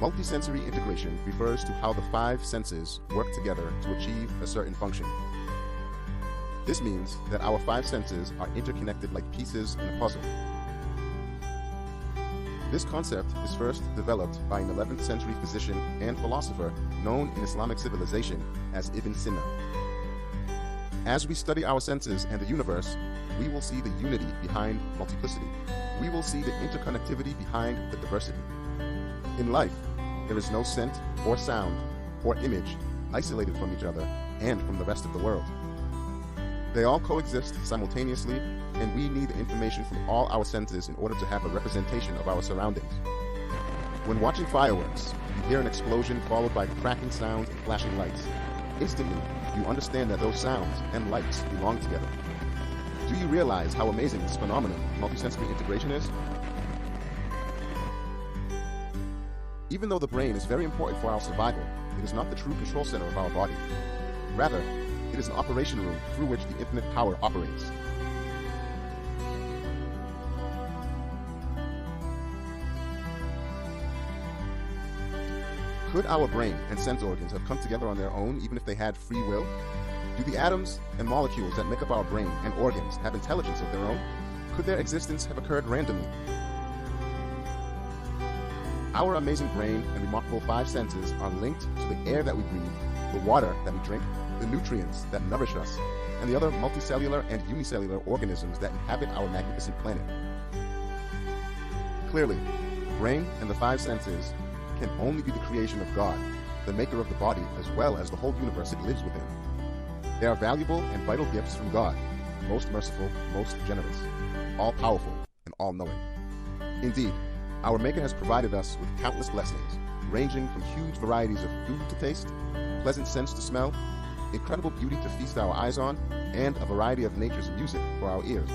Multisensory integration refers to how the five senses work together to achieve a certain function. This means that our five senses are interconnected like pieces in a puzzle. This concept is first developed by an 11th century physician and philosopher known in Islamic civilization as Ibn Sina. As we study our senses and the universe, we will see the unity behind multiplicity. We will see the interconnectivity behind the diversity. In life, there is no scent or sound or image isolated from each other and from the rest of the world. They all coexist simultaneously, and we need information from all our senses in order to have a representation of our surroundings. When watching fireworks, you hear an explosion followed by cracking sounds and flashing lights. Instantly, you understand that those sounds and lights belong together. Do you realize how amazing this phenomenon of multisensory integration is? Even though the brain is very important for our survival, it is not the true control center of our body. Rather, it is an operation room through which the infinite power operates. Could our brain and sense organs have come together on their own even if they had free will? Do the atoms and molecules that make up our brain and organs have intelligence of their own? Could their existence have occurred randomly? Our amazing brain and remarkable five senses are linked to the air that we breathe, the water that we drink, the nutrients that nourish us, and the other multicellular and unicellular organisms that inhabit our magnificent planet. Clearly, the brain and the five senses can only be the creation of God, the maker of the body as well as the whole universe it lives within. They are valuable and vital gifts from God, most merciful, most generous, all-powerful, and all-knowing. Indeed, our Maker has provided us with countless blessings, ranging from huge varieties of food to taste, pleasant scents to smell, incredible beauty to feast our eyes on, and a variety of nature's music for our ears.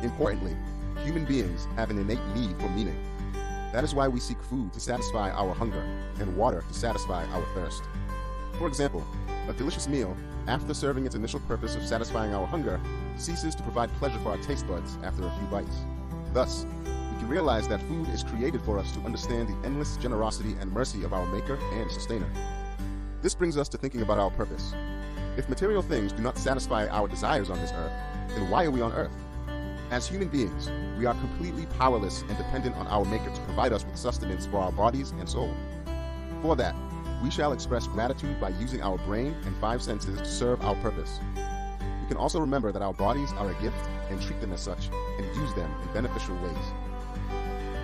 Importantly, human beings have an innate need for meaning. That is why we seek food to satisfy our hunger and water to satisfy our thirst. For example, a delicious meal, after serving its initial purpose of satisfying our hunger, ceases to provide pleasure for our taste buds after a few bites. Thus, we can realize that food is created for us to understand the endless generosity and mercy of our Maker and Sustainer. This brings us to thinking about our purpose. If material things do not satisfy our desires on this earth, then why are we on earth? As human beings, we are completely powerless and dependent on our Maker to provide us with sustenance for our bodies and soul. For that, we shall express gratitude by using our brain and five senses to serve our purpose. We can also remember that our bodies are a gift and treat them as such and use them in beneficial ways.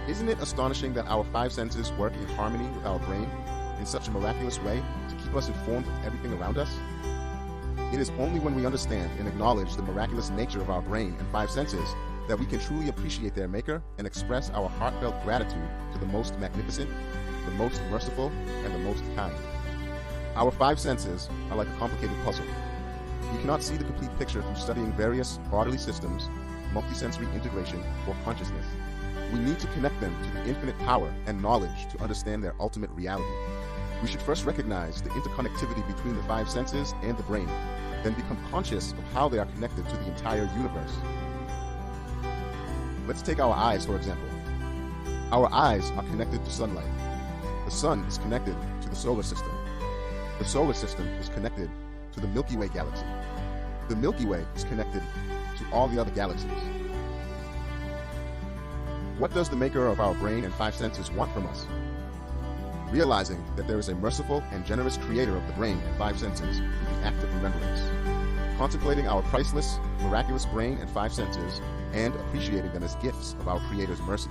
Isn't it astonishing that our five senses work in harmony with our brain in such a miraculous way to keep us informed of everything around us? It is only when we understand and acknowledge the miraculous nature of our brain and five senses that we can truly appreciate their Maker and express our heartfelt gratitude to the most magnificent, the most merciful, and the most kind. Our five senses are like a complicated puzzle. We cannot see the complete picture through studying various bodily systems, multisensory integration, or consciousness. We need to connect them to the infinite power and knowledge to understand their ultimate reality. We should first recognize the interconnectivity between the five senses and the brain, then become conscious of how they are connected to the entire universe. Let's take our eyes, for example. Our eyes are connected to sunlight. The sun is connected to the solar system. The solar system is connected to the Milky Way galaxy. The Milky Way is connected to all the other galaxies. What does the Maker of our brain and five senses want from us? Realizing that there is a merciful and generous creator of the brain and five senses is the act of remembrance. Contemplating our priceless, miraculous brain and five senses and appreciating them as gifts of our Creator's mercy.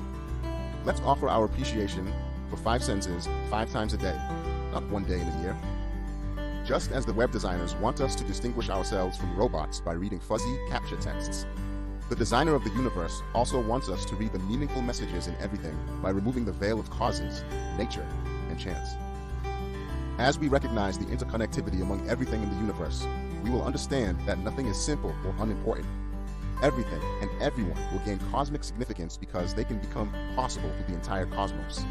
Let's offer our appreciation for five senses 5 times a day, not one day in a year. Just as the web designers want us to distinguish ourselves from robots by reading fuzzy captcha texts, the designer of the universe also wants us to read the meaningful messages in everything by removing the veil of causes, nature, and chance. As we recognize the interconnectivity among everything in the universe, we will understand that nothing is simple or unimportant. Everything and everyone will gain cosmic significance because they can become possible for the entire cosmos.